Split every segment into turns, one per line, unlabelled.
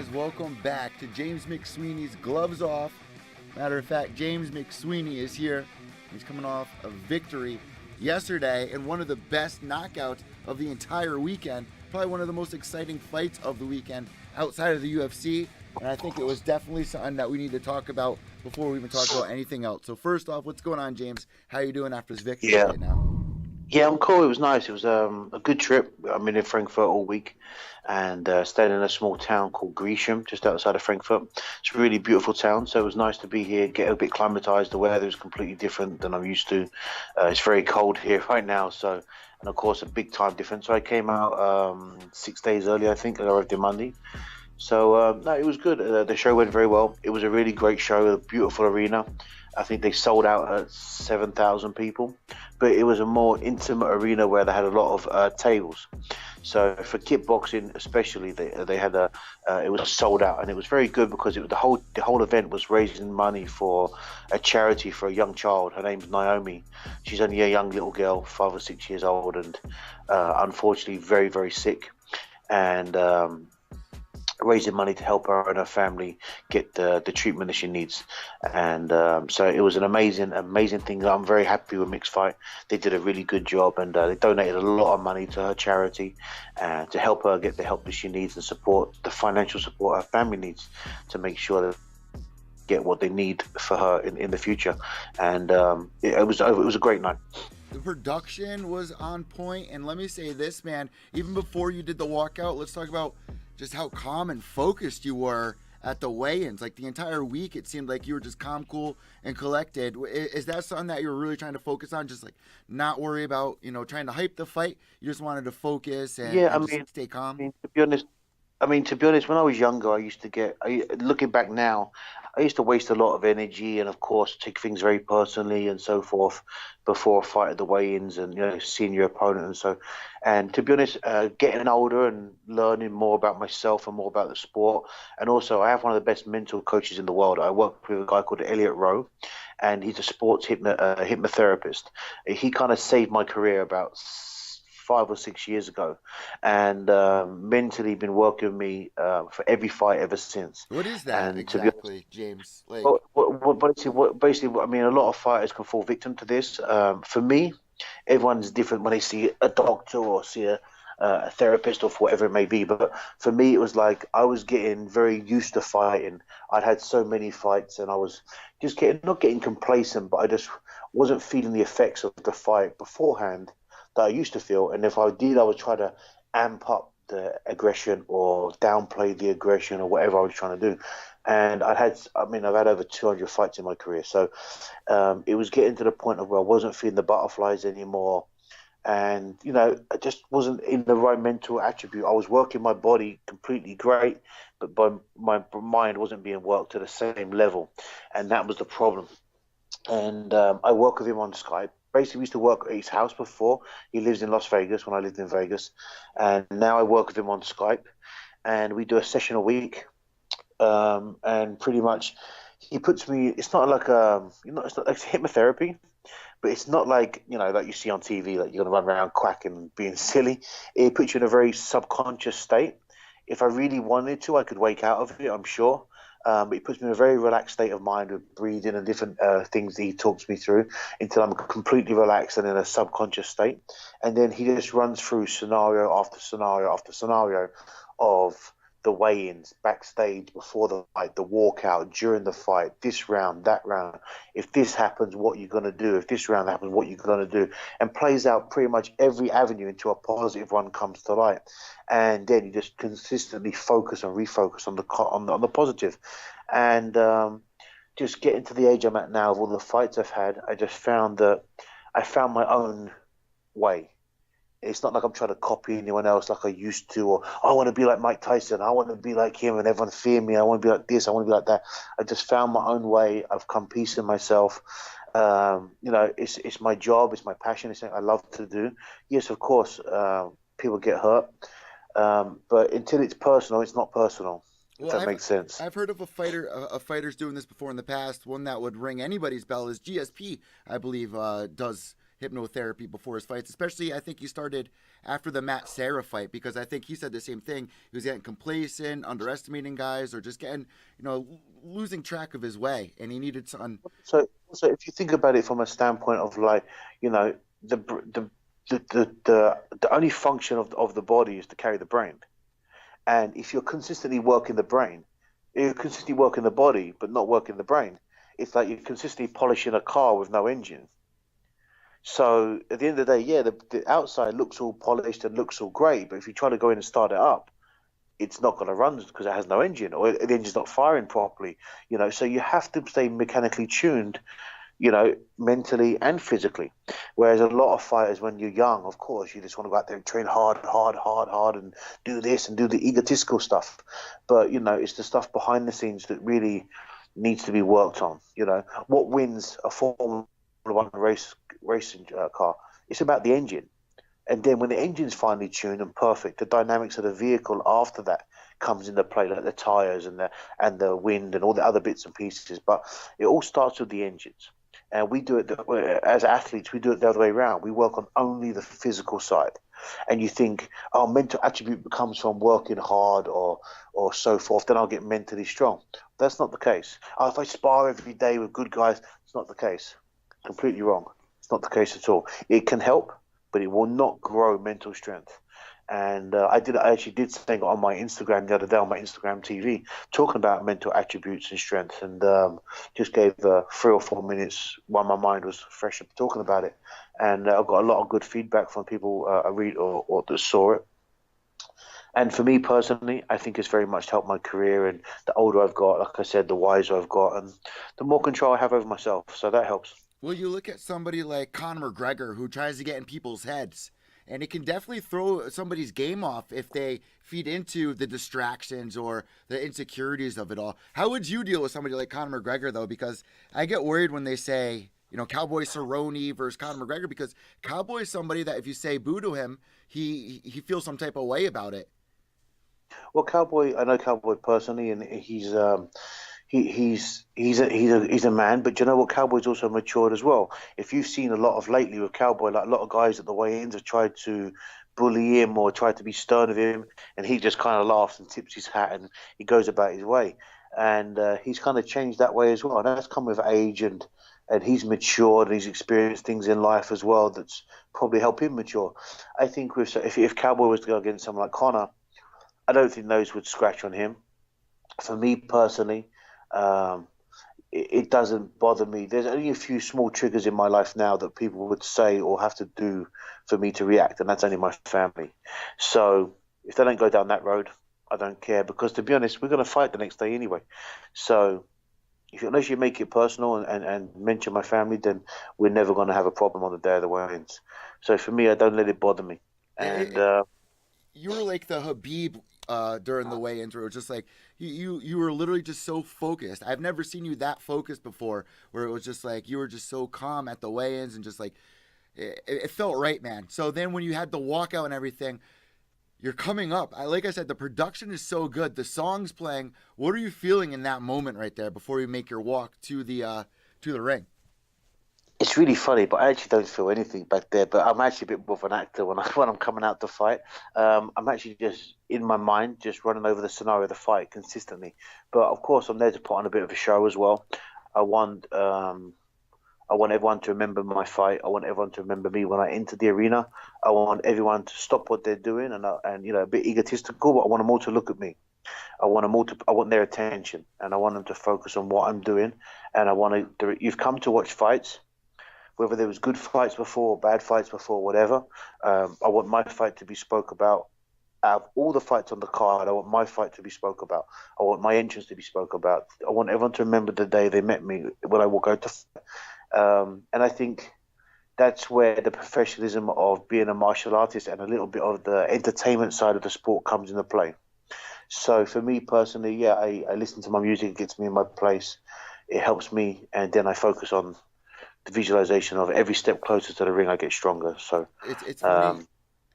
guys, welcome back to James McSweeney's Gloves Off. Matter of fact, James McSweeney is here. He's coming off a victory yesterday in one of the best knockouts of the entire weekend. Probably one of the most exciting fights of the weekend outside of the UFC. And I think it was definitely something that we need to talk about before we even talk about anything else. So first off, what's going on, James? How are you doing after this victory right now?
Yeah, I'm cool. It was nice. It was a good trip. I've been in Frankfurt all week and stayed in a small town called Grecium, just outside of Frankfurt. It's a really beautiful town, so it was nice to be here, get a bit climatized. The weather is completely different than I'm used to. It's very cold here right now, so, and of course, a big time difference. So I came out 6 days early, I think. I arrived on Monday. So, no, it was good. The show went very well. It was a really great show, a beautiful arena. I think they sold out at 7,000 people, but it was a more intimate arena where they had a lot of tables. So for kickboxing, especially, they had it was sold out, and it was very good because the whole event was raising money for a charity for a young child. Her name's Naomi. She's only a young little girl, 5 or 6 years old, and unfortunately very, very sick, and raising money to help her and her family get the treatment that she needs. And so it was an amazing thing. I'm very happy with Mixed Fight. They did a really good job, and they donated a lot of money to her charity to help her get the help that she needs and support the financial support her family needs to make sure that get what they need for her in the future. And it was a great night.
The production was on point, and let me say this, man, even before you did the walkout, let's talk about just how calm and focused you were at the weigh-ins. Like the entire week, it seemed like you were just calm, cool, and collected. Is that something that you were really trying to focus on? Just like not worry about, trying to hype the fight. You just wanted to focus and,
Yeah,
just stay calm.
To be honest, when I was younger, looking back now, I used to waste a lot of energy and, of course, take things very personally and so forth before a fight at the weigh-ins and, seeing your opponent and so. And to be honest, getting older and learning more about myself and more about the sport. And also, I have one of the best mental coaches in the world. I work with a guy called Elliot Rowe, and he's a sports hypnotherapist. He kind of saved my career about 5 or 6 years ago, and mentally been working with me for every fight ever since.
What is that
And to be honest,
exactly, James? Like,
I mean, a lot of fighters can fall victim to this. For me, everyone's different when they see a doctor or see a therapist or whatever it may be. But for me, it was like I was getting very used to fighting. I'd had so many fights, and I was just not getting complacent, but I just wasn't feeling the effects of the fight beforehand that I used to feel. And if I did, I would try to amp up the aggression or downplay the aggression or whatever I was trying to do. And I've had over 200 fights in my career. So it was getting to the point of where I wasn't feeling the butterflies anymore. And, I just wasn't in the right mental attribute. I was working my body completely great, but my mind wasn't being worked to the same level. And that was the problem. And I work with him on Skype. Basically, we used to work at his house before. He lives in Las Vegas when I lived in Vegas. And now I work with him on Skype. And we do a session a week. And pretty much he puts me, it's not like, it's not like hypnotherapy, but it's not like, like you see on TV, like you're going to run around quacking and being silly. It puts you in a very subconscious state. If I really wanted to, I could wake out of it, I'm sure. But it puts me in a very relaxed state of mind with breathing and different things that he talks me through until I'm completely relaxed and in a subconscious state. And then he just runs through scenario after scenario after scenario of the weigh-ins, backstage, before the fight, the walkout, during the fight, this round, that round. If this happens, what you're going to do. If this round happens, what you're going to do. And plays out pretty much every avenue until a positive one comes to light. And then you just consistently focus and refocus on the positive. And just getting to the age I'm at now, of all the fights I've had, I just found that I found my own way. It's not like I'm trying to copy anyone else like I used to, or I want to be like Mike Tyson. I want to be like him and everyone fear me. I want to be like this. I want to be like that. I just found my own way. I've come peace in myself. It's my job. It's my passion. It's something I love to do. Yes, of course, people get hurt. But until it's personal, it's not personal. If that makes sense.
I've heard of a fighter's doing this before in the past. One that would ring anybody's bell is GSP, I believe, does hypnotherapy before his fights. Especially, I think he started after the Matt Serra fight because I think he said the same thing. He was getting complacent, underestimating guys, or just getting, losing track of his way, and he needed some.
So if you think about it from a standpoint of like, you know, the the the only function of the body is to carry the brain. And if you're consistently working the brain, you're consistently working the body, but not working the brain. It's like you're consistently polishing a car with no engine. So at the end of the day, yeah, the outside looks all polished and looks all great, but if you try to go in and start it up, it's not going to run because it has no engine or the engine's not firing properly. So you have to stay mechanically tuned, mentally and physically. Whereas a lot of fighters, when you're young, of course, you just want to go out there and train hard, hard, hard, hard, and do this and do the egotistical stuff. But, it's the stuff behind the scenes that really needs to be worked on. What wins a Formula One racing car? It's about the engine. And then when the engine's finally tuned and perfect, the dynamics of the vehicle after that comes into play, like the tires and the wind and all the other bits and pieces. But it all starts with the engines. And we do it as athletes. We do it the other way around. We work on only the physical side. And you think, oh, mental attribute comes from working hard or so forth. Then I'll get mentally strong. That's not the case. Oh, if I spar every day with good guys, it's not the case. Completely wrong. It's not the case at all. It can help, but it will not grow mental strength. And I actually did something on my Instagram the other day, on my Instagram TV, talking about mental attributes and strength, and just gave 3 or 4 minutes while my mind was fresh up talking about it. And I got a lot of good feedback from people I read or that saw it. And for me personally, I think it's very much helped my career. And the older I've got, like I said, the wiser I've got, and the more control I have over myself. So that helps.
Well, you look at somebody like Conor McGregor who tries to get in people's heads, and it can definitely throw somebody's game off if they feed into the distractions or the insecurities of it all. How would you deal with somebody like Conor McGregor, though? Because I get worried when they say, Cowboy Cerrone versus Conor McGregor, because Cowboy is somebody that if you say boo to him, he feels some type of way about it.
Well, Cowboy, I know Cowboy personally, and he's a man, but you know what? Cowboy's also matured as well. If you've seen a lot of lately with Cowboy, like a lot of guys at the weigh-ins have tried to bully him or tried to be stern with him, and he just kind of laughs and tips his hat and he goes about his way. And he's kind of changed that way as well. And that's come with age, and he's matured and he's experienced things in life as well that's probably helped him mature. I think if Cowboy was to go against someone like Conor, I don't think those would scratch on him. For me personally, it doesn't bother me. There's only a few small triggers in my life now that people would say or have to do for me to react, and that's only my family. So if they don't go down that road, I don't care, because to be honest, we're going to fight the next day anyway. So unless you make it personal and mention my family, then we're never going to have a problem on the day of the weigh-ins. So for me, I don't let it bother me. And
you were like the Habib during the weigh-ins, where it was just like you were literally just so focused. I've never seen you that focused before, where it was just like you were just so calm at the weigh-ins and just like it felt right, man. So then when you had the walkout and everything, you're coming up. Like I said, the production is so good. The song's playing. What are you feeling in that moment right there before you make your walk to the ring?
it's really funny, but I actually don't feel anything back there. But I'm actually a bit more of an actor when I'm coming out to fight. I'm actually just in my mind, just running over the scenario of the fight consistently. But of course, I'm there to put on a bit of a show as well. I want everyone to remember my fight. I want everyone to remember me when I enter the arena. I want everyone to stop what they're doing and a bit egotistical, but I want them all to look at me. I want their attention, and I want them to focus on what I'm doing. And you've come to watch fights, whether there was good fights before or bad fights before, whatever. I want my fight to be spoke about. Out of all the fights on the card, I want my fight to be spoke about. I want my entrance to be spoke about. I want everyone to remember the day they met me when I walk out to fight. And I think that's where the professionalism of being a martial artist and a little bit of the entertainment side of the sport comes into play. So for me personally, yeah, I listen to my music, it gets me in my place, it helps me, and then I focus on the visualization of every step closer to the ring, I get stronger. So
it's funny.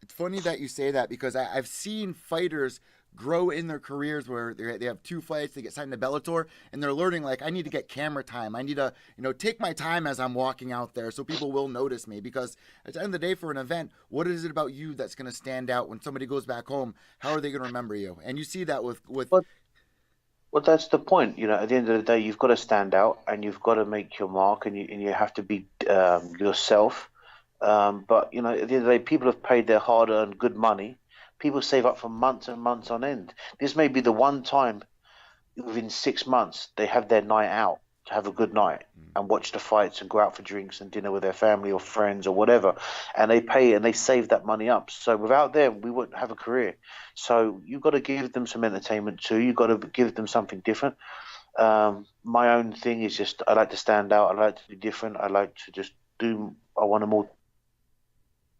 It's funny that you say that, because I've seen fighters grow in their careers where they have 2 fights, they get signed to Bellator, and they're learning like I need to get camera time. I need to take my time as I'm walking out there so people will notice me because at the end of the day for an event, what is it about you that's going to stand out when somebody goes back home? How are they going to remember you? And you see that with
But well, that's the point. At the end of the day, you've got to stand out and you've got to make your mark, and you have to be yourself. But at the end of the day, people have paid their hard-earned good money. People save up for months and months on end. This may be the one time within 6 months they have their night out to have a good night and watch the fights and go out for drinks and dinner with their family or friends or whatever, and they pay and they save that money up. So without them we wouldn't have a career. So you've got to give them some entertainment too. You've got to give them something different. My own thing is just I like to stand out. I like to be different. I like to just do. I want them all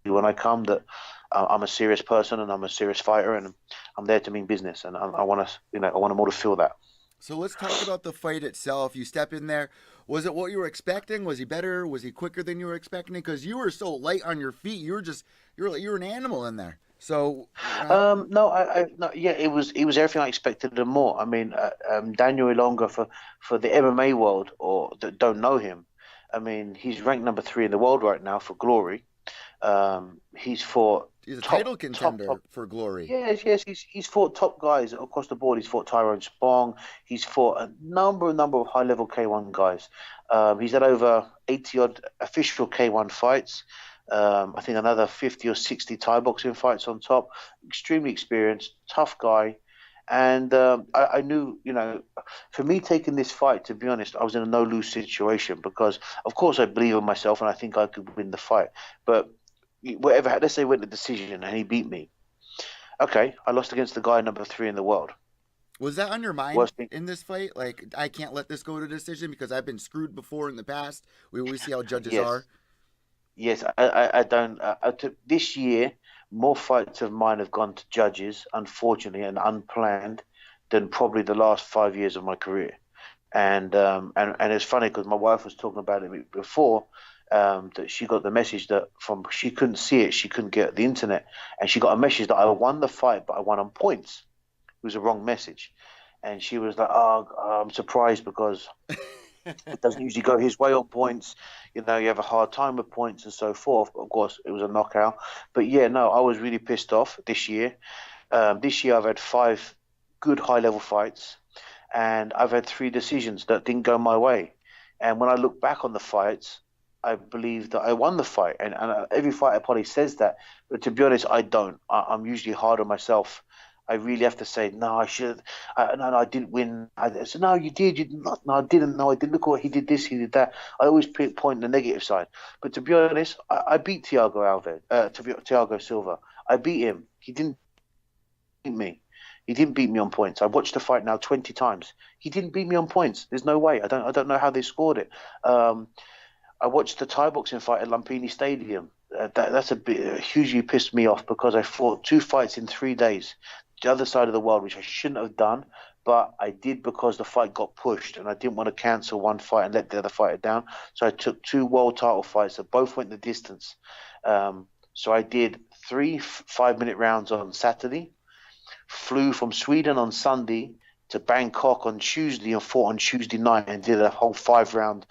when I come that I'm a serious person and I'm a serious fighter and I'm there to mean business, and I want to I want them all to feel that.
So let's talk about the fight itself. You step in there. Was it what you were expecting? Was he better? Was he quicker than you were expecting? Because you were so light on your feet. You were an animal in there. So
No, no, yeah, it was everything I expected and more. I mean, Daniel Ilonga for the MMA world or that don't know him. I mean, he's ranked number 3 in the world right now for Glory. He's fought
he's a
top,
title contender
top.
for Glory.
Yes. He's fought top guys across the board. He's fought Tyrone Spong. He's fought a number of high level K1 guys. He's had over 80 odd official K1 fights. I think another 50 or 60 Thai boxing fights on top. Extremely experienced, tough guy. And I knew, for me taking this fight, to be honest, I was in a no-lose situation because, of course, I believe in myself and I think I could win the fight. But whatever, let's say, went to decision and he beat me. Okay, I lost against the guy number 3 in the world.
Was that on your mind in this fight? Like, I can't let this go to decision because I've been screwed before in the past. We always see how judges
Yes.
are.
Yes, I don't. This year, more fights of mine have gone to judges, unfortunately, and unplanned, than probably the last 5 years of my career. And it's funny because my wife was talking about it before, that she got the message that she couldn't see it, she couldn't get the internet, and she got a message that I won the fight, but I won on points. It was a wrong message, and she was like, "Oh, I'm surprised because." It doesn't usually go his way on points. You have a hard time with points and so forth. But of course, it was a knockout. But yeah, no, I was really pissed off this year. This year, I've had 5 good high-level fights, and I've had 3 decisions that didn't go my way. And when I look back on the fights, I believe that I won the fight. And every fighter probably says that. But to be honest, I don't. I'm usually hard on myself. I really have to say, no, I should. No, I didn't win. I said, no, you did. You did not. No, I didn't. No, I didn't. Look what he did. This, he did that. I always point the negative side. But to be honest, I beat Thiago Silva. I beat him. He didn't beat me. He didn't beat me on points. I watched the fight now 20 times. He didn't beat me on points. There's no way. I don't know how they scored it. I watched the Thai boxing fight at Lumpini Stadium. That's hugely pissed me off because I fought 2 fights in 3 days. The other side of the world, which I shouldn't have done, but I did because the fight got pushed and I didn't want to cancel one fight and let the other fighter down. So I took 2 world title fights that both went the distance. So I did 3 5-minute rounds on Saturday, flew from Sweden on Sunday to Bangkok on Tuesday and fought on Tuesday night and did a whole 5-round,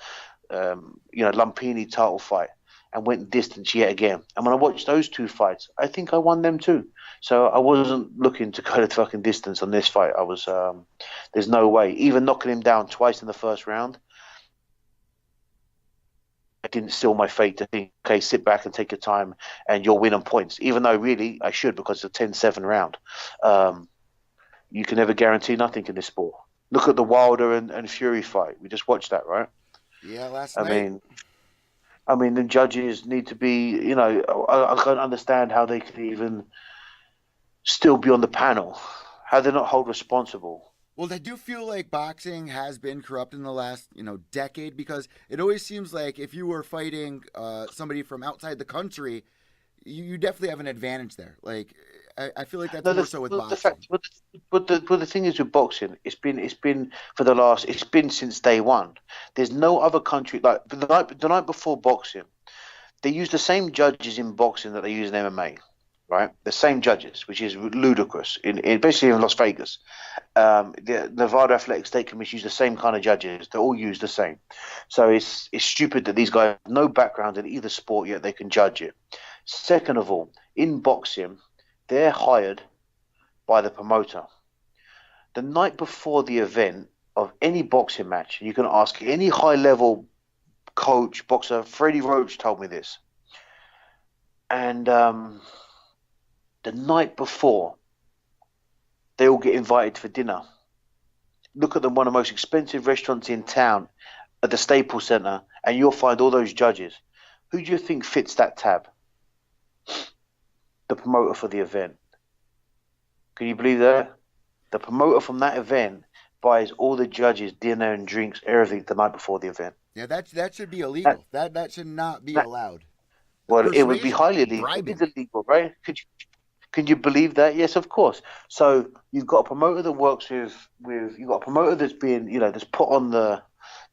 Lumpini title fight and went the distance yet again. And when I watched those 2 fights, I think I won them too. So I wasn't looking to go the fucking distance on this fight. I was, there's no way. Even knocking him down twice in the first round, I didn't seal my fate to think, okay, sit back and take your time and you'll win on points. Even though really I should because it's a 10-7 round. You can never guarantee nothing in this sport. Look at the Wilder and Fury fight. We just watched that, right?
Yeah, last night.
I mean, the judges need to be, I can't understand how they could even still be on the panel, how they're not held responsible.
Well, I do feel like boxing has been corrupt in the last, decade because it always seems like if you were fighting somebody from outside the country, you definitely have an advantage there. Like, I feel like that's more so with boxing.
But the thing is with boxing, it's been since day one. There's no other country like the night before boxing. They use the same judges in boxing that they use in MMA. right? The same judges, which is ludicrous. Basically in Las Vegas, the Nevada Athletic State Commission use the same kind of judges. They all use the same. So it's stupid that these guys have no background in either sport yet they can judge it. Second of all, in boxing, they're hired by the promoter. The night before the event of any boxing match, you can ask any high level coach, boxer. Freddie Roach told me this. And the night before, they all get invited for dinner. Look at one of the most expensive restaurants in town at the Staples Center, and you'll find all those judges. Who do you think fits that tab? The promoter for the event. Can you believe that? The promoter from that event buys all the judges dinner and drinks, everything the night before the event.
Yeah, that should be illegal. That should not be allowed.
Well, it would be highly illegal.
Bribing.
It's illegal, right? Can you believe that? Yes, of course. So you've got a promoter that works with you've got a promoter that's being, that's put on the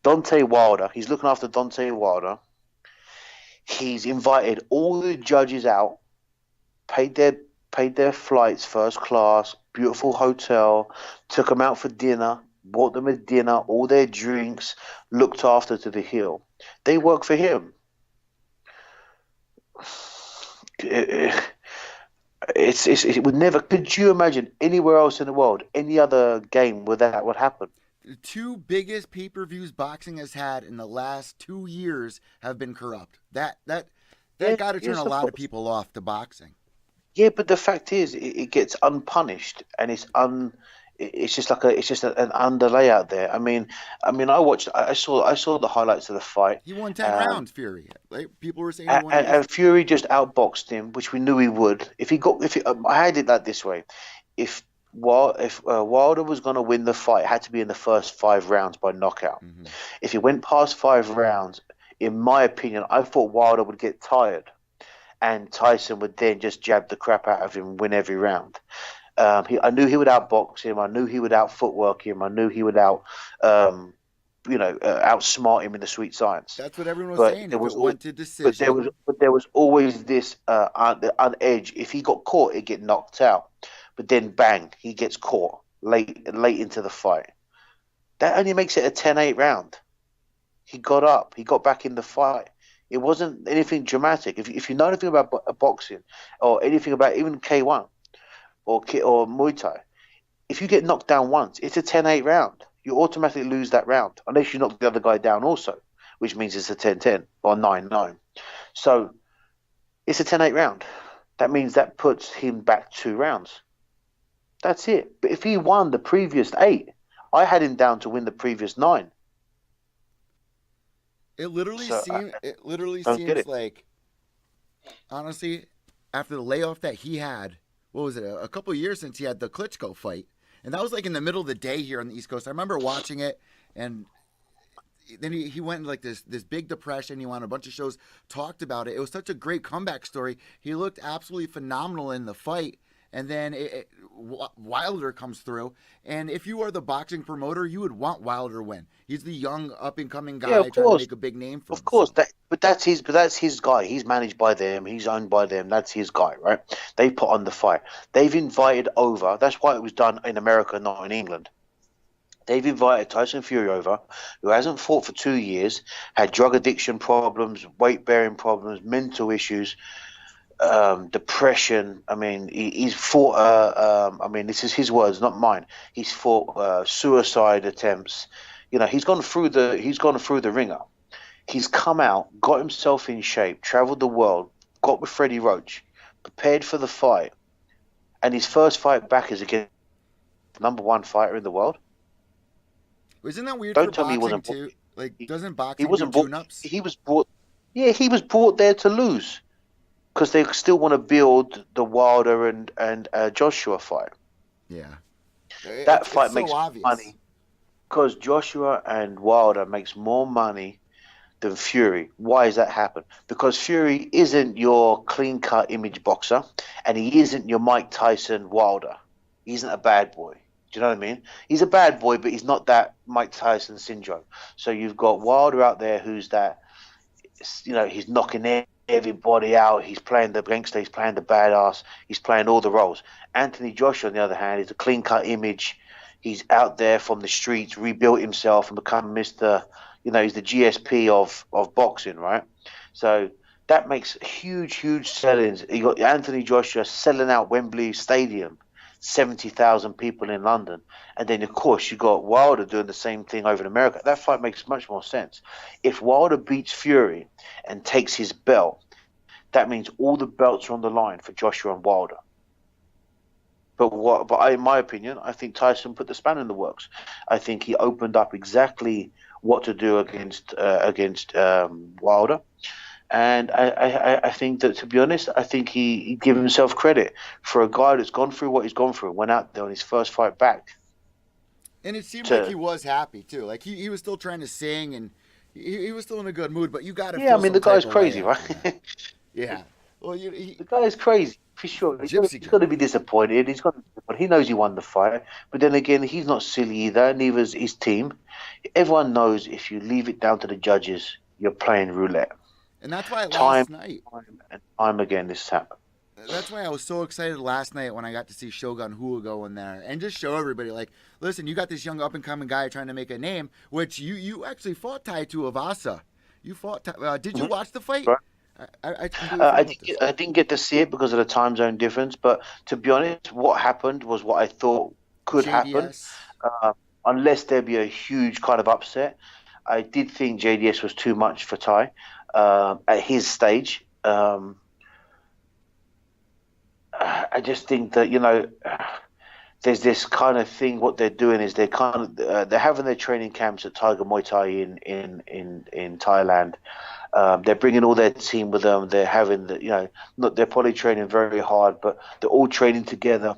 Dante Wilder. He's looking after Dante Wilder. He's invited all the judges out, paid their flights first class, beautiful hotel, took them out for dinner, bought them a dinner, all their drinks, looked after to the hill. They work for him. It would never. Could you imagine anywhere else in the world, any other game where that would happen?
The two biggest pay-per-views boxing has had in the last 2 years have been corrupt. That got to turn a lot of people off to boxing.
Yeah, but the fact is, it gets unpunished, and it's just an underlay out there. I mean, I saw the highlights of the fight.
He won 10 rounds, Fury. Like, people were saying,
and Fury just outboxed him, which we knew he would. I had it like this way: if Wilder was going to win the fight, it had to be in the first 5 rounds by knockout. Mm-hmm. If he went past 5 rounds, in my opinion, I thought Wilder would get tired, and Tyson would then just jab the crap out of him and win every round. I knew he would outbox him. I knew he would outfootwork him. I knew he would outsmart him in the sweet science.
That's what everyone was saying. It went to decision.
But there was always this on edge. If he got caught, he'd get knocked out. But then, bang, he gets caught late into the fight. That only makes it a 10-8 round. He got up. He got back in the fight. It wasn't anything dramatic. If you know anything about boxing or anything about even K1 or Muay Thai, if you get knocked down once, it's a 10-8 round. You automatically lose that round unless you knock the other guy down also, which means it's a 10-10 or 9-9. So it's a 10-8 round. That means that puts him back 2 rounds. That's it. But if he won the previous 8, I had him down to win the previous 9.
It literally seems like, honestly, after the layoff that he had, what was it, a couple of years since he had the Klitschko fight, and that was like in the middle of the day here on the East Coast. I remember watching it, and then he went in like this big depression. He won a bunch of shows, talked about it. It was such a great comeback story. He looked absolutely phenomenal in the fight. And then Wilder comes through, and if you are the boxing promoter, you would want Wilder to win. He's the young, up-and-coming guy trying to make a big name for himself.
Of course, but that's his guy. He's managed by them. He's owned by them. That's his guy, right? They put on the fight. They've invited over. That's why it was done in America, not in England. They've invited Tyson Fury over, who hasn't fought for 2 years, had drug addiction problems, weight-bearing problems, mental issues, depression. I mean, he's fought. This is his words, not mine. He's fought suicide attempts. He's gone through the ringer. He's come out, got himself in shape, traveled the world, got with Freddie Roach, prepared for the fight, and his first fight back is against the number 1 fighter in the world.
Isn't that weird?
Don't
for
tell me he wasn't.
Too? Like, doesn't boxing
he wasn't
do
brought,
tune-ups?
He was brought. Yeah, he was brought there to lose. Because they still want to build the Wilder and Joshua fight.
Yeah,
that fight makes
obvious.
Money because Joshua and Wilder makes more money than Fury. Why does that happen? Because Fury isn't your clean-cut image boxer, and he isn't your Mike Tyson Wilder. He isn't a bad boy. Do you know what I mean? He's a bad boy, but he's not that Mike Tyson syndrome. So you've got Wilder out there who's that. He's knocking in everybody out. He's playing the gangster. He's playing the badass. He's playing all the roles. Anthony Joshua, on the other hand, is a clean-cut image. He's out there from the streets, rebuilt himself, and become Mr. He's the GSP of boxing, right? So that makes huge sellings. You got Anthony Joshua selling out Wembley Stadium, 70,000 people in London, and then of course you got Wilder doing the same thing over in America. That fight makes much more sense. If Wilder beats Fury and takes his belt, that means all the belts are on the line for Joshua and Wilder. But in my opinion, I think Tyson put the spanner in the works. I think he opened up exactly what to do against Wilder. And I think that, to be honest, I think he gave himself credit for a guy that's gone through what he's gone through, went out there on his first fight back.
And it seemed like he was happy, too. Like, he was still trying to sing, and he was still in a good mood, but you got to feel
the guy's crazy, right?
Yeah. Well,
the guy's crazy, for sure. He's got to be disappointed. He knows he won the fight. But then again, he's not silly either, neither's his team. Everyone knows if you leave it down to the judges, you're playing roulette.
And that's why last night,
time again, this happened.
That's why I was so excited last night when I got to see Shogun Rua go in there and just show everybody, like, listen, you got this young up-and-coming guy trying to make a name, which you actually fought Tai Tuivasa. You fought. Did you watch the fight?
Right.
I
didn't get to see it because of the time zone difference. But to be honest, what happened was what I thought could happen, unless there be a huge kind of upset. I did think JDS was too much for Tai at his stage. I just think that there's this kind of thing. What they're doing is they're having their training camps at Tiger Muay Thai in Thailand. They're bringing all their team with them. They're having they're probably training very hard, but they're all training together.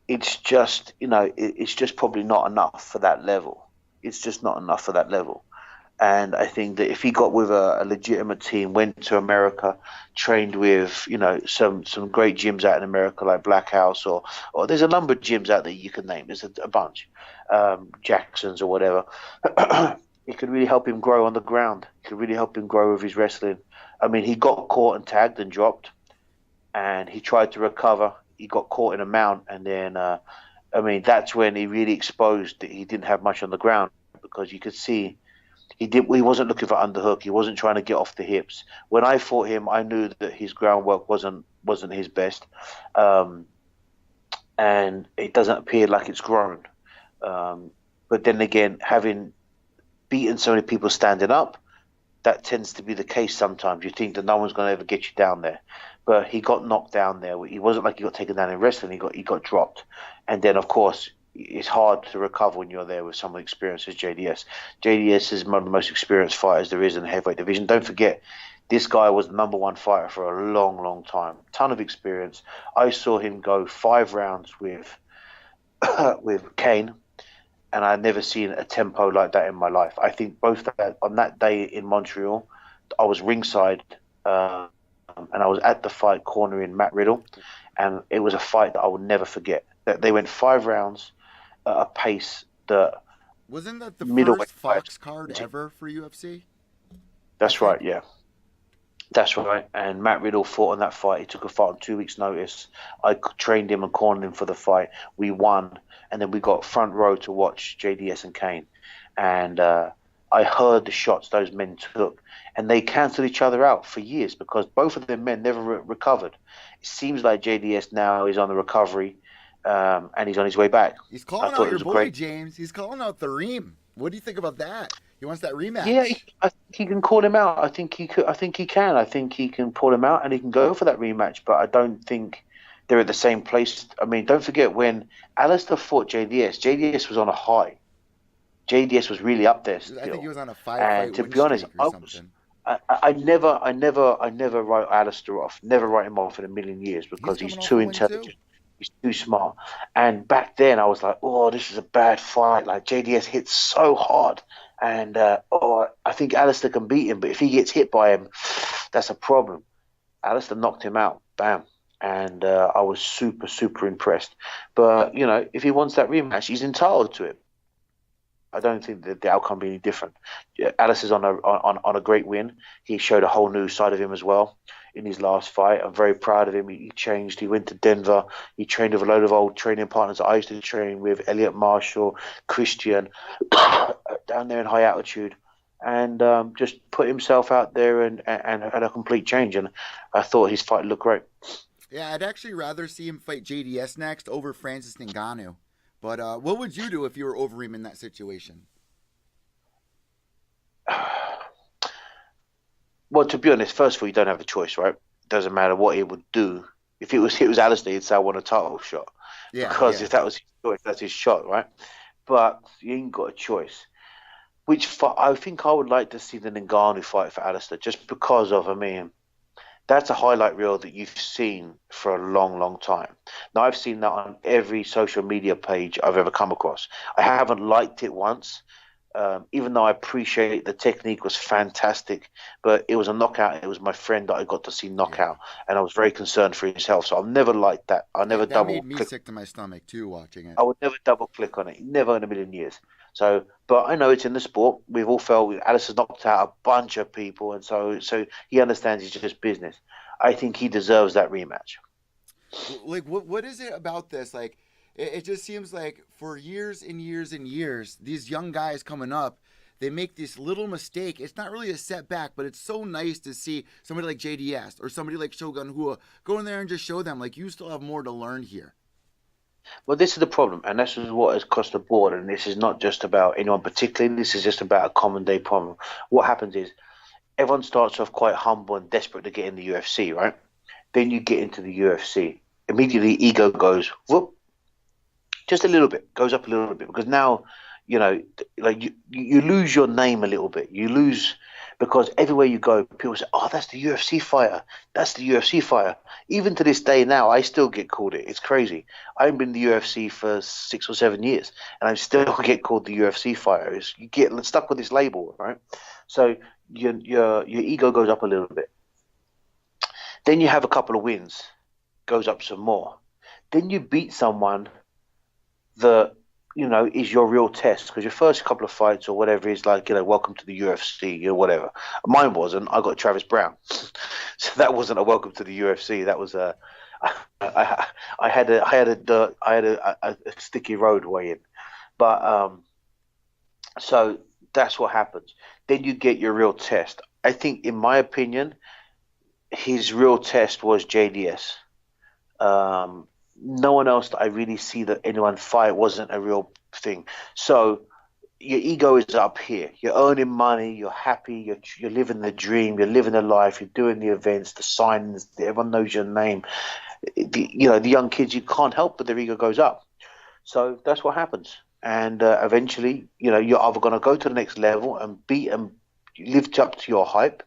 It's just it's just probably not enough for that level. It's just not enough for that level. And I think that if he got with a legitimate team, went to America, trained with some great gyms out in America like Black House or there's a number of gyms out there you can name. There's a bunch, Jackson's or whatever. It could really help him grow on the ground. It could really help him grow with his wrestling. I mean, he got caught and tagged and dropped, and he tried to recover. He got caught in a mount, and then that's when he really exposed that he didn't have much on the ground, because you could see. He wasn't looking for underhook. He wasn't trying to get off the hips. When I fought him, I knew that his groundwork wasn't his best, and it doesn't appear like it's grown. But then again, having beaten so many people standing up, that tends to be the case sometimes. You think that no one's going to ever get you down there, but he got knocked down there. He wasn't like he got taken down in wrestling. He got dropped, and then of course. It's hard to recover when you're there with someone experienced as JDS. JDS is one of the most experienced fighters there is in the heavyweight division. Don't forget, this guy was the number one fighter for a long time. Ton of experience. I saw him go 5 rounds with Kane, and I've never seen a tempo like that in my life. I think both on that day in Montreal, I was ringside, and I was at the fight cornering Matt Riddle, and it was a fight that I will never forget. That they went 5 rounds. A pace that
wasn't that the first Fox card ever for UFC?
That's right, yeah. That's right. And Matt Riddle fought on that fight. He took a fight on 2 weeks' notice. I trained him and cornered him for the fight. We won, and then we got front row to watch JDS and Kane. And I heard the shots those men took, and they cancelled each other out for years because both of them men never recovered. It seems like JDS now is on the recovery. And he's on his way back.
He's calling out your boy, James. He's calling out the Reem. What do you think about that? He wants that rematch.
Yeah, I think he can call him out. I think he can. I think he can pull him out, and he can go for that rematch. But I don't think they're at the same place. I mean, don't forget when Alistair fought JDS was on a high. JDS was really up there still.
I think he was on a 5-fight
And to be honest, I never write Alistair off. Never write him off in a million years because he's too intelligent. He's too smart. And back then I was like, oh, this is a bad fight. Like JDS hits so hard. And I think Alistair can beat him. But if he gets hit by him, that's a problem. Alistair knocked him out. Bam. And I was super impressed. But, if he wants that rematch, he's entitled to it. I don't think that the outcome will be any different. Yeah, Alice is on a great win. He showed a whole new side of him as well in his last fight. I'm very proud of him. He changed. He went to Denver. He trained with a load of old training partners that I used to train with, Elliot Marshall, Christian, down there in high altitude, and just put himself out there and had a complete change. And I thought his fight looked great.
Yeah, I'd actually rather see him fight JDS next over Francis Ngannou. But what would you do if you were over him in that situation?
Well, to be honest, first of all, you don't have a choice, right? Doesn't matter what he would do. If it was Alistair, he'd say I want a title shot
Yeah,
because
yeah.
if that was his choice, that's his shot, right? But you ain't got a choice. Which fight, I think I would like to see the Ngannou fight for Alistair, just because of, I mean, that's a highlight reel that you've seen for a long, long time. Now, I've seen that on every social media page I've ever come across. I haven't liked it once, even though I appreciate the technique was fantastic, but it was a knockout. It was my friend that I got to see
Yeah.
knockout, and I was very concerned for his health. So I've never liked that. I never
That made
double
me
click.
sick to my stomach too watching it.
I would never double click on it, never in a million years. So, but I know it's in the sport. We've all felt Alice has knocked out a bunch of people, and so he understands it's just business. I think he deserves that rematch.
Like what is it about this? Like it just seems like for years and years and years, these young guys coming up, they make this little mistake. It's not really a setback, but it's so nice to see somebody like JDS or somebody like Shogun Hua go in there and just show them like you still have more to learn here.
Well, this is the problem, and this is what has cost the board. And this is not just about anyone particularly. This is just about a common day problem. What happens is everyone starts off quite humble and desperate to get in the UFC, right? Then you get into the UFC. Immediately, ego goes whoop, just a little bit, goes up a little bit because now, like you lose your name a little bit. You lose because everywhere you go, people say, "Oh, that's the UFC fighter. That's the UFC fighter." Even to this day now, I still get called it. It's crazy. I haven't been in the UFC for 6 or 7 years, and I still get called the UFC fighter. You get stuck with this label, right? So your ego goes up a little bit. Then you have a couple of wins, goes up some more. Then you beat someone that is your real test because your first couple of fights or whatever is like welcome to the UFC or whatever. Mine wasn't. I got Travis Brown, so that wasn't a welcome to the UFC. That was a I had a sticky road way in, but so that's what happens. Then you get your real test. I think, in my opinion, his real test was JDS. No one else that I really see that anyone fight wasn't a real thing. So your ego is up here. You're earning money. You're happy. You're living the dream. You're living the life. You're doing the events, the signings. Everyone knows your name. The young kids, you can't help but their ego goes up. So that's what happens. And eventually, you're either going to go to the next level and beat and live up to your hype,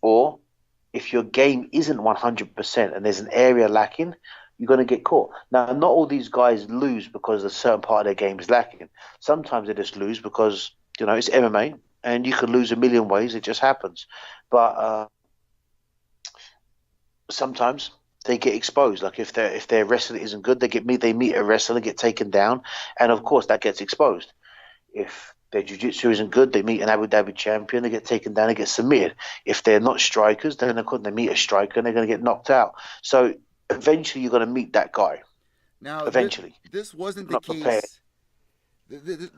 or if your game isn't 100% and there's an area lacking, you're going to get caught. Now, not all these guys lose because a certain part of their game is lacking. Sometimes they just lose because, it's MMA and you could lose a million ways. It just happens. But sometimes they get exposed. Like if their wrestling isn't good, they meet a wrestler, get taken down, and of course that gets exposed. If their jiu-jitsu isn't good, they meet an Abu Dhabi champion, they get taken down, they get submitted. If they're not strikers, then of course they meet a striker and they're going to get knocked out. So eventually you're going to meet that guy.
Now
Eventually.
this wasn't
You're
the
not prepared.
case.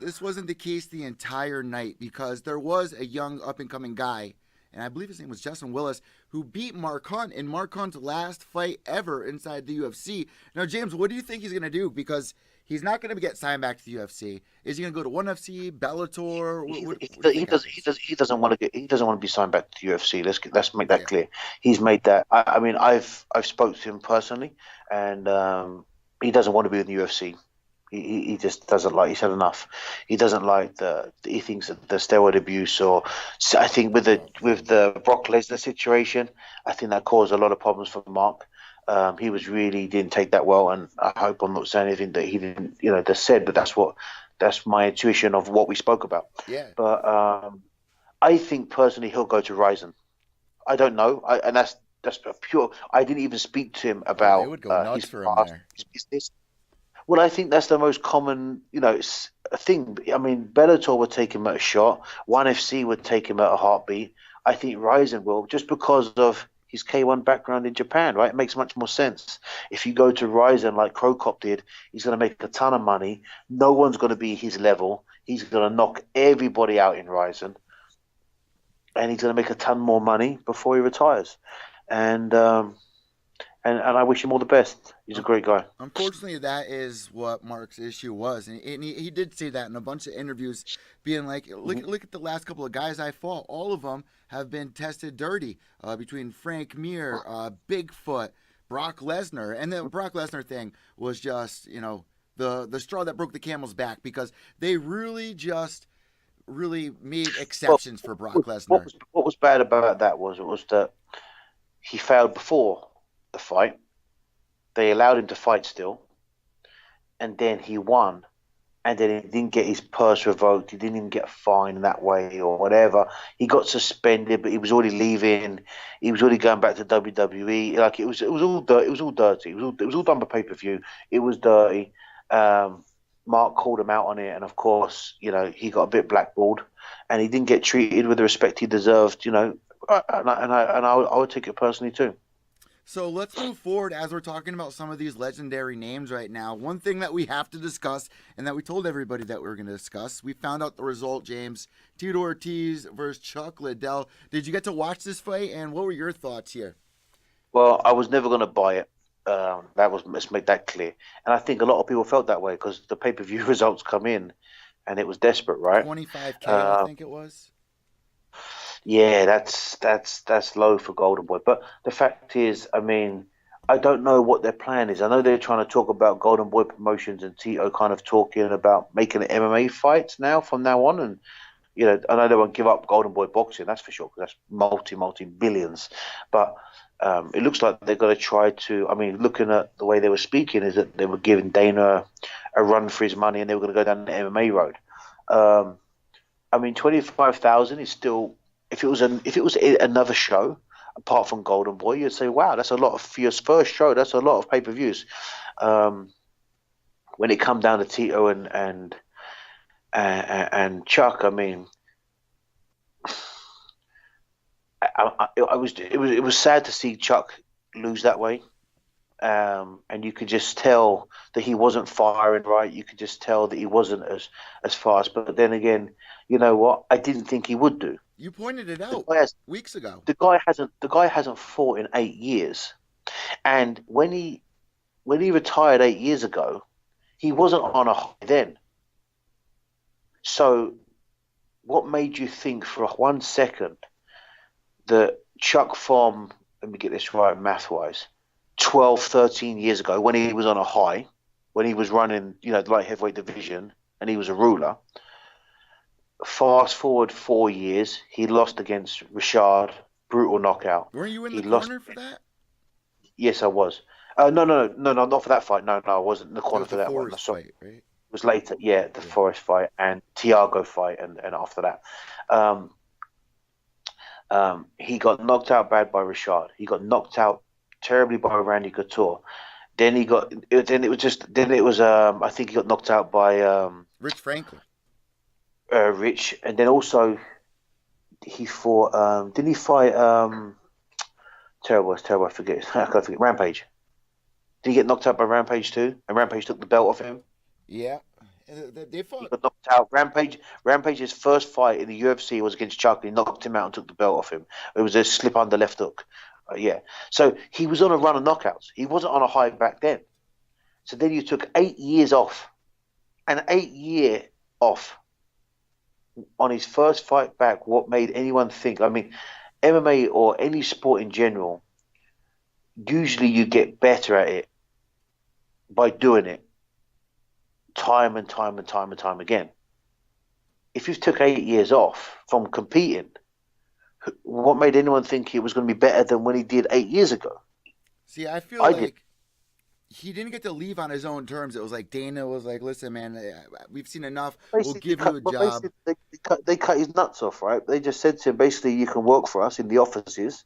This wasn't the case the entire night because there was a young up and coming guy, and I believe his name was Justin Willis, who beat Mark Hunt in Mark Hunt's last fight ever inside the UFC. Now, James, what do you think he's going to do? Because he's not going to get signed back to the UFC. Is he going to go to ONE FC, Bellator? What do you think happens?
He doesn't want to he doesn't want to be signed back to the UFC. Let's make that
Yeah.
clear. He's made that. I mean, I've spoke to him personally, and he doesn't want to be in the UFC. He just doesn't like. He's had enough. He doesn't like he thinks that the steroid abuse, or so I think with the Brock Lesnar situation, I think that caused a lot of problems for Mark. He was really didn't take that well, and I hope I'm not saying anything that he didn't, just said, but that's my intuition of what we spoke about.
Yeah.
But I think personally he'll go to Ryzen. I don't know, and that's a pure. I didn't even speak to him
Oh, they
about
would go
his
nuts for him
past,
there.
his business. Well, I think that's the most common, it's a thing. I mean, Bellator would take him at a shot. ONE FC would take him at a heartbeat. I think Ryzen will, just because of his K1 background in Japan, right? It makes much more sense. If you go to Ryzen like Krokop did, he's going to make a ton of money. No one's going to be his level. He's going to knock everybody out in Ryzen, and he's going to make a ton more money before he retires. And I wish him all the best. He's a great guy.
Unfortunately, that is what Mark's issue was, and he did say that in a bunch of interviews, being like, look at the last couple of guys I fought. All of them have been tested dirty, between Frank Mir, Bigfoot, Brock Lesnar, and the Brock Lesnar thing was just the straw that broke the camel's back, because they really made exceptions for Brock Lesnar.
What was bad about that was that he failed before the fight. They allowed him to fight still, and then he won, and then he didn't get his purse revoked. He didn't even get fined that way or whatever. He got suspended, but he was already leaving. He was already going back to WWE. Like, it was all dirty. It was all dirty. It was all done by pay-per-view. It was dirty. Mark called him out on it, and of course, he got a bit blackballed, and he didn't get treated with the respect he deserved. And I would take it personally too.
So let's move forward as we're talking about some of these legendary names right now. One thing that we have to discuss, and that we told everybody that we were going to discuss, we found out the result, James. Tito Ortiz versus Chuck Liddell. Did you get to watch this fight, and what were your thoughts here?
Well, I was never going to buy it. Let's make that clear. And I think a lot of people felt that way because the pay-per-view results come in, and it was desperate, right?
25K, I think it was.
Yeah, that's low for Golden Boy. But the fact is, I mean, I don't know what their plan is. I know they're trying to talk about Golden Boy Promotions and Tito kind of talking about making it MMA fights now from now on. And, I know they won't give up Golden Boy boxing, that's for sure, because that's multi billions. But it looks like they're going to try to, I mean, looking at the way they were speaking, is that they were giving Dana a run for his money and they were going to go down the MMA road. I mean, 25,000 is still, if it was another show apart from Golden Boy, you'd say, wow, that's a lot for your first show. That's a lot of pay-per-views. When it come down to Tito and Chuck, I mean, it was sad to see Chuck lose that way. And you could just tell that he wasn't firing right. You could just tell that he wasn't as fast. But then again, you know what? I didn't think he would do.
You pointed it out weeks ago.
The guy hasn't fought in 8 years, and when he retired 8 years ago, he wasn't on a high then. So, what made you think for 1 second that Chuck from, let me get this right math-wise, 12, 13 years ago, when he was on a high, when he was running, the light heavyweight division, and he was a ruler. Fast forward 4 years, he lost against Richard, brutal knockout.
Were you in the corner for that?
Yes, I was. No, not for that fight. No, I wasn't in the corner for that one.
Fight, right?
It was later, yeah, the Forrest fight and Tiago fight, and after that. He got knocked out bad by Richard. He got knocked out terribly by Randy Couture. I think he got knocked out by
Rich Franklin.
Rich, and then also he fought. Didn't he fight? Terrible. I forget. Rampage. Did he get knocked out by Rampage too? And Rampage took the belt off him.
Yeah, they fought.
He got knocked out. Rampage's first fight in the UFC was against Chuck. He knocked him out and took the belt off him. It was a slip under left hook. Yeah. So he was on a run of knockouts. He wasn't on a high back then. So then you took 8 years off, an 8 year off. On his first fight back, what made anyone think? I mean, MMA or any sport in general, usually you get better at it by doing it time and time again. If you took 8 years off from competing, what made anyone think it was going to be better than when he did 8 years ago?
See, I feel like he didn't get to leave on his own terms. It was like Dana was like, listen, man, we've seen enough. We'll give you a job.
They cut his nuts off, right? They just said to him, basically, you can work for us in the offices,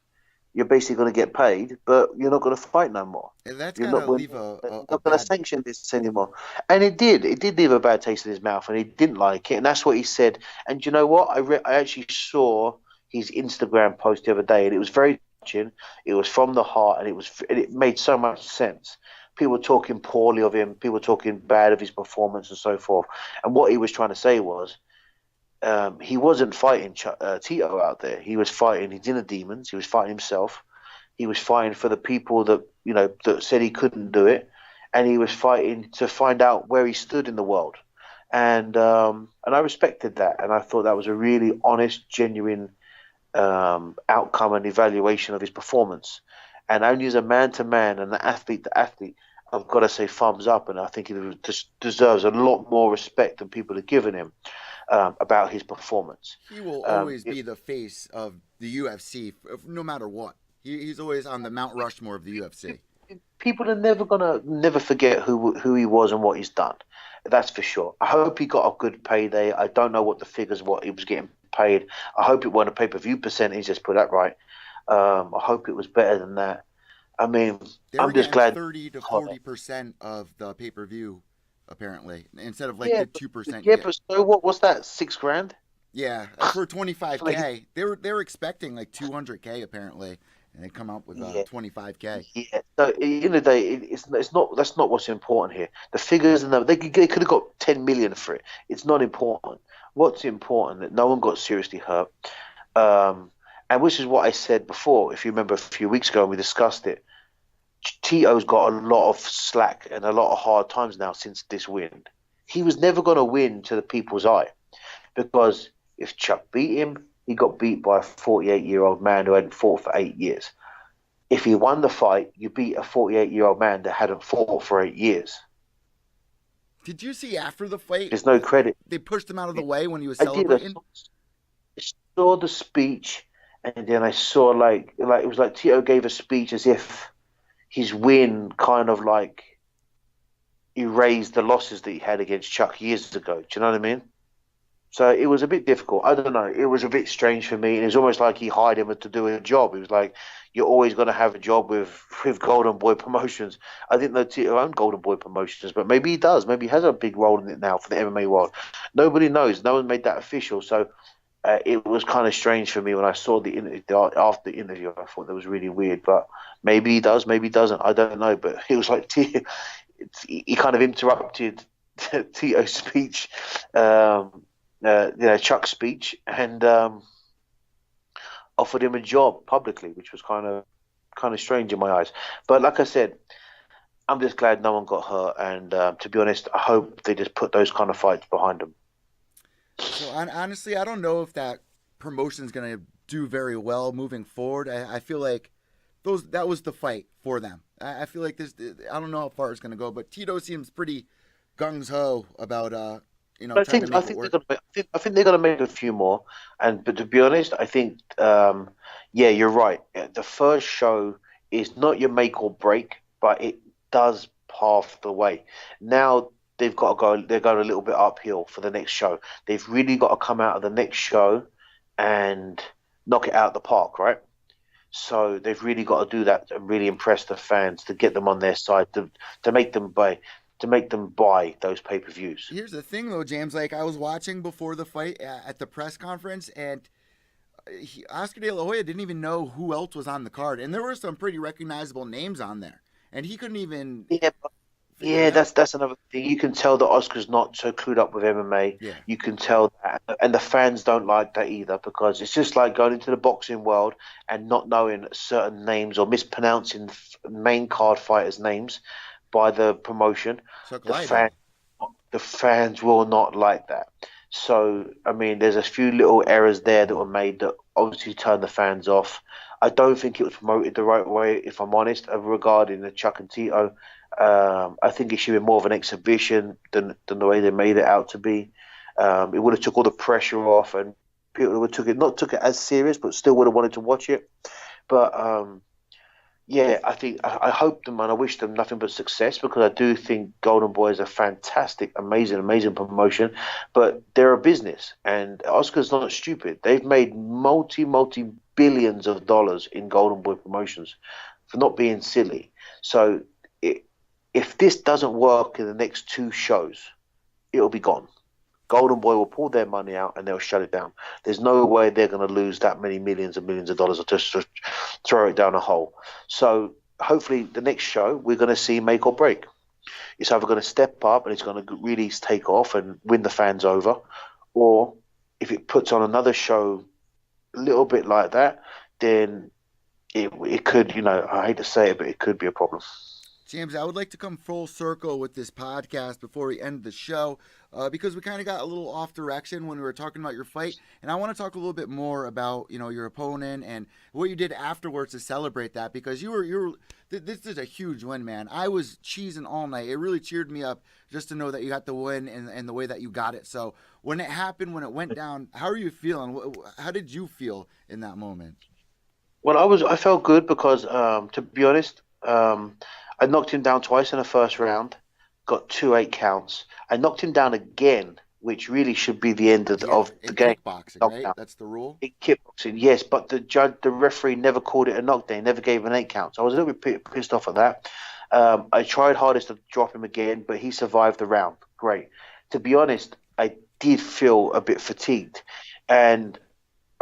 you're basically going to get paid, but you're not going to fight no more.
And that's
You're
gotta
not, we're
leave
we're
a
not going to
bad.
sanction this anymore. And it did leave a bad taste in his mouth, and he didn't like it, and that's what he said. And you know what? I actually saw his Instagram post the other day, and it was very touching. It was from the heart, and it made so much sense. People talking poorly of him, people talking bad of his performance, and so forth. And what he was trying to say was, he wasn't fighting Tito out there. He was fighting his inner demons. He was fighting himself. He was fighting for the people that that said he couldn't do it, and he was fighting to find out where he stood in the world. And I respected that, and I thought that was a really honest, genuine outcome and evaluation of his performance. And only as a man to man and an athlete to athlete, I've got to say thumbs up, and I think he just deserves a lot more respect than people have given him about his performance.
He will
Um,
always be the face of the UFC, no matter what. He's always on the Mount Rushmore of the UFC.
People are never gonna never forget who he was and what he's done. That's for sure. I hope he got a good payday. I don't know what the figures, what he was getting paid. I hope it wasn't a pay-per-view percentage. Let's put that right. I hope it was better than that. I mean,
They were
I'm just
getting
glad.
30 to 40% of the pay per view, apparently, instead of like
Yeah,
the 2% you
yeah,
get.
but so what? What's that? 6 grand?
Yeah, for
Like,
25K, they were expecting like 200K apparently, and they come up with
yeah,
25K.
yeah. So at the end of the day, it's not that's not what's important here. The figures and they could have got 10 million for it. It's not important. What's important that no one got seriously hurt. And which is what I said before. If you remember a few weeks ago, we discussed it. Tito's got a lot of slack and a lot of hard times now since this win. He was never going to win to the people's eye because if Chuck beat him, he got beat by a 48-year-old man who hadn't fought for 8 years. If he won the fight, you beat a 48-year-old man that hadn't fought for 8 years.
Did you see after the fight,
There's no credit.
they pushed him out of the way when he was
I did.
celebrating?
I saw the speech, and then I saw like it was like Tito gave a speech as if his win kind of like erased the losses that he had against Chuck years ago. Do you know what I mean? So it was a bit difficult. I don't know. It was a bit strange for me. And it was almost like he hired him to do a job. It was like, you're always going to have a job with Golden Boy Promotions. I didn't know Tito owned Golden Boy Promotions, but maybe he does. Maybe he has a big role in it now for the MMA world. Nobody knows. No one made that official. So it was kind of strange for me when I saw after the interview. I thought that was really weird. But maybe he does. Maybe he doesn't. I don't know. But it was like he kind of interrupted Tito's speech. Chuck's speech, and offered him a job publicly, which was kind of strange in my eyes. But like I said, I'm just glad no one got hurt, and to be honest, I hope they just put those kind of fights behind them.
So honestly, I don't know if that promotion's gonna do very well moving forward. I feel like that was the fight for them. I feel like this. I don't know how far it's gonna go, but Tito seems pretty gung ho about
I
trying to
think I
make it
think they're
work.
gonna I think they're gonna make a few more, and but to be honest, I think yeah, you're right. The first show is not your make or break, but it does half the way. Now they've got to go. They're going a little bit uphill for the next show. They've really got to come out of the next show and knock it out of the park, right? So they've really got to do that and really impress the fans to get them on their side to make them buy those pay-per-views.
Here's the thing, though, James. Like I was watching before the fight at the press conference, and Oscar De La Hoya didn't even know who else was on the card, and there were some pretty recognizable names on there, and he couldn't even
Yeah,
figure it
yeah,
out.
that's another thing. You can tell that Oscar's not so clued up with MMA.
Yeah.
You can tell that, and the fans don't like that either because it's just like going into the boxing world and not knowing certain names or mispronouncing main card fighters' names by the promotion.
Chuck
The
Liddell.
fan, the fans will not like that. So, I mean, there's a few little errors there that were made that obviously turned the fans off. I don't think it was promoted the right way, if I'm honest, regarding the Chuck and Tito. I think it should be more of an exhibition than the way they made it out to be. It would have took all the pressure off, and people would have not took it as serious, but still would have wanted to watch it. But Yeah, I hope them and I wish them nothing but success because I do think Golden Boy is a fantastic, amazing promotion. But they're a business, and Oscar's not stupid. They've made multi billions of dollars in Golden Boy promotions for not being silly. So it, if this doesn't work in the next two shows, it'll be gone. Golden Boy will pull their money out and they'll shut it down. There's no way they're going to lose that many millions and millions of dollars or just throw it down a hole. So hopefully the next show we're going to see make or break. It's either going to step up and it's going to really take off and win the fans over, or if it puts on another show a little bit like that, then it could, I hate to say it, but it could be a problem.
James, I would like to come full circle with this podcast before we end the show because we kind of got a little off direction when we were talking about your fight, and I want to talk a little bit more about your opponent and what you did afterwards to celebrate that because this is a huge win, man. I was cheesing all night. It really cheered me up just to know that you got the win and the way that you got it. So when it happened, when it went down, how are you feeling? How did you feel in that moment?
Well, I felt good because, to be honest, I knocked him down twice in the first round, got 2 8 counts. I knocked him down again, which really should be the end of the game.
Kickboxing, right? That's the rule.
In kickboxing, yes, but the referee never called it a knockdown. He never gave an 8 count. So I was a little bit pissed off at that. I tried hardest to drop him again, but he survived the round. Great. To be honest, I did feel a bit fatigued, and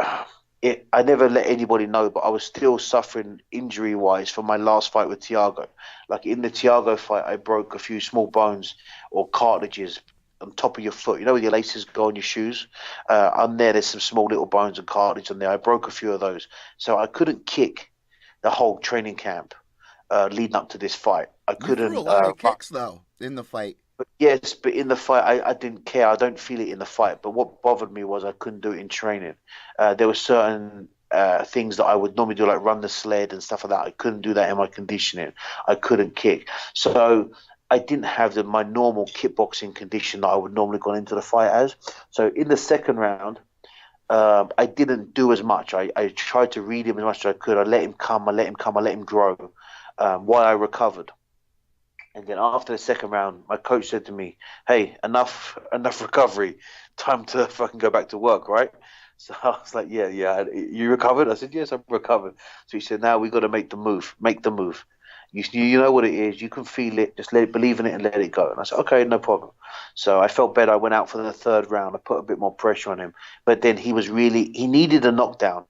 I never let anybody know, but I was still suffering injury-wise from my last fight with Thiago. Like in the Thiago fight, I broke a few small bones or cartilages on top of your foot. You know where your laces go on your shoes? On there's some small little bones and cartilage on there. I broke a few of those. So I couldn't kick the whole training camp leading up to this fight. I couldn't.
You threw a lot of kicks, though, in the fight.
Yes, but in the fight, I didn't care. I don't feel it in the fight. But what bothered me was I couldn't do it in training. There were certain things that I would normally do, like run the sled and stuff like that. I couldn't do that in my conditioning. I couldn't kick. So I didn't have my normal kickboxing condition that I would normally go into the fight as. So in the second round, I didn't do as much. I tried to read him as much as I could. I let him come. I let him grow while I recovered. And then after the second round, my coach said to me, "Hey, enough recovery. Time to fucking go back to work, right?" So I was like, yeah. You recovered? I said, yes, I've recovered. So he said, now we got to make the move. Make the move. You know what it is. You can feel it. Just believe in it and let it go. And I said, okay, no problem. So I felt better. I went out for the third round. I put a bit more pressure on him. But then he needed a knockdown.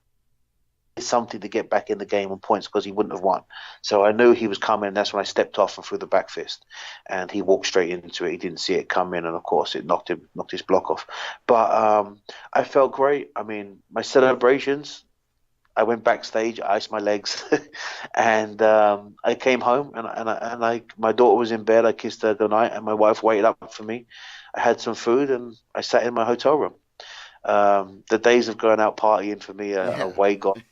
Something to get back in the game on points because he wouldn't have won. So I knew he was coming, and that's when I stepped off and threw the back fist, and he walked straight into it. He didn't see it coming, and of course it knocked his block off. But I felt great. I mean, my celebrations, I went backstage, I iced my legs, and I came home, and my daughter was in bed. I kissed her goodnight, and my wife waited up for me. I had some food, and I sat in my hotel room. The days of going out partying for me are way gone.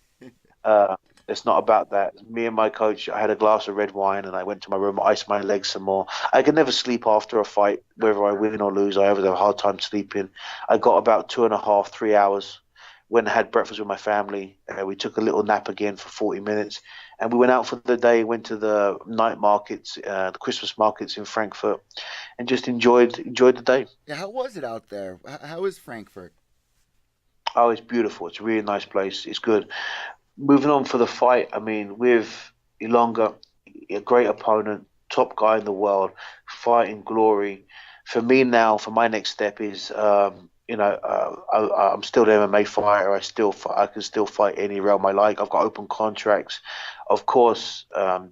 It's not about that. Me and my coach, I had a glass of red wine and I went to my room, iced my legs some more. I could never sleep after a fight, whether I win or lose. I always have a hard time sleeping. I got about 2.5, 3 hours. Went and had breakfast with my family. We took a little nap again for 40 minutes. And we went out for the day, went to the night markets, the Christmas markets in Frankfurt, and just enjoyed the day.
Yeah, how was it out there? How is Frankfurt?
Oh, it's beautiful. It's a really nice place. It's good. Moving on for the fight, I mean, with Ilonga, a great opponent, top guy in the world, fighting glory. For me now, for my next step is, I'm still an MMA fighter. I can still fight any realm I like. I've got open contracts. Of course,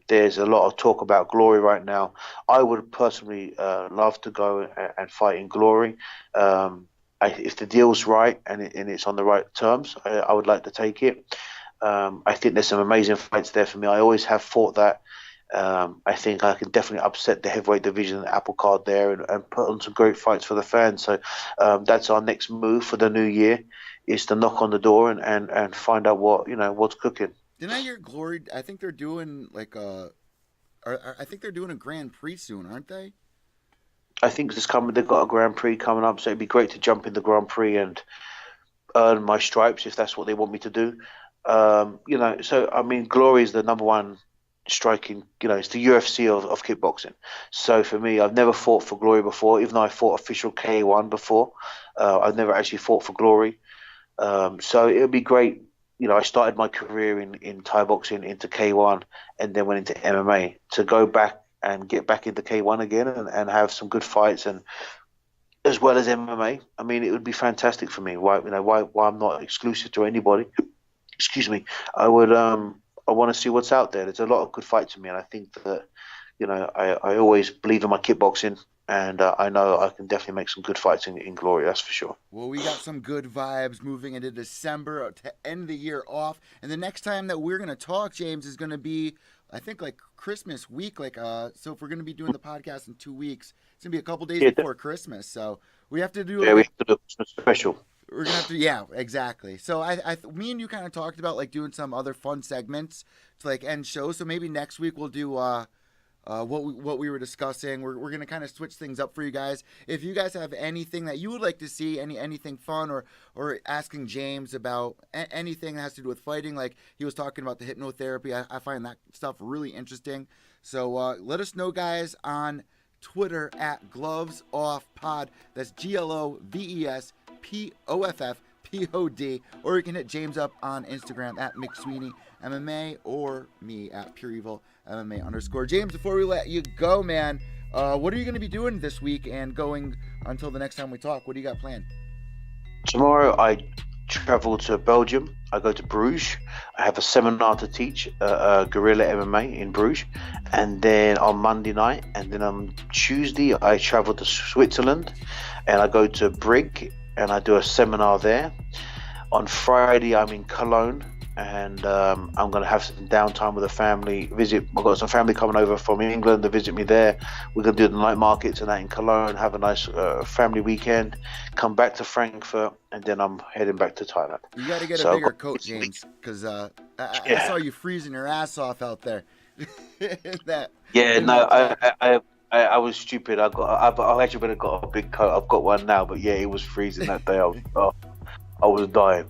there's a lot of talk about glory right now. I would personally love to go and fight in glory. If the deal's right and it's on the right terms, I would like to take it. I think there's some amazing fights there for me. I always have fought that. I think I can definitely upset the heavyweight division, apple card there, and put on some great fights for the fans. So that's our next move for the new year, is to knock on the door and find out what's cooking.
Didn't I hear Glory? I think they're doing I think they're doing a Grand Prix soon, aren't they?
I think it's coming. They've got a Grand Prix coming up, so it'd be great to jump in the Grand Prix and earn my stripes if that's what they want me to do. So I mean, Glory is the number one striking, it's the UFC of kickboxing. So for me, I've never fought for glory before, even though I fought official K1 before. I've never actually fought for glory. So it would be great. I started my career in Thai boxing into K1 and then went into MMA to go back and get back into K1 again and have some good fights and as well as MMA. I mean, it would be fantastic for me. Why I'm not exclusive to anybody. Excuse me. I want to see what's out there. There's a lot of good fights in me, and I think that I always believe in my kickboxing. And I know I can definitely make some good fights in glory, that's for sure.
Well, we got some good vibes moving into December to end the year off. And the next time that we're going to talk, James, is going to be, I think, like Christmas week. So if we're going to be doing the podcast in 2 weeks, it's going to be a couple days before Christmas. So we have to do
we have to do a Christmas special.
We're going to have to, yeah, exactly. So me and you kind of talked about like doing some other fun segments to like end shows. So maybe next week we'll do what we were discussing. We're going to kind of switch things up for you guys. If you guys have anything that you would like to see, anything fun or asking James about anything that has to do with fighting, like he was talking about the hypnotherapy, I find that stuff really interesting. So let us know, guys, on Twitter at Gloves Off Pod. That's GLOVESPOFFPOD. Or you can hit James up on Instagram at McSweeney MMA or me at Pure Evil MMA_. James, before we let you go, man, what are you going to be doing this week and going until the next time we talk? What do you got planned?
Tomorrow I travel to Belgium. I go to Bruges. I have a seminar to teach guerrilla MMA in Bruges. And then on Monday night, and then on Tuesday, I travel to Switzerland and I go to Brig and I do a seminar there. On Friday, I'm in Cologne. And I'm going to have some downtime with the family. I've got some family coming over from England to visit me there. We're going to do the night markets and that in Cologne, have a nice family weekend, come back to Frankfurt, and then I'm heading back to Thailand.
You got to get a bigger coat, James, because I saw you freezing your ass off out there.
I was stupid. I actually better got a big coat. I've got one now, but yeah, it was freezing that day. I was dying.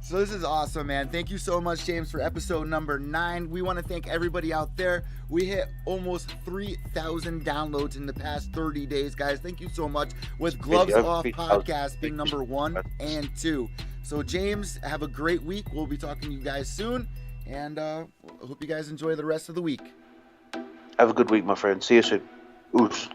So this is awesome, man. Thank you so much, James, for episode number 9. We want to thank everybody out there. We hit almost 3,000 downloads in the past 30 days, guys. Thank you so much. With Gloves Off Podcast being number 1 and 2. So, James, have a great week. We'll be talking to you guys soon. And hope you guys enjoy the rest of the week.
Have a good week, my friend. See you soon. Oos.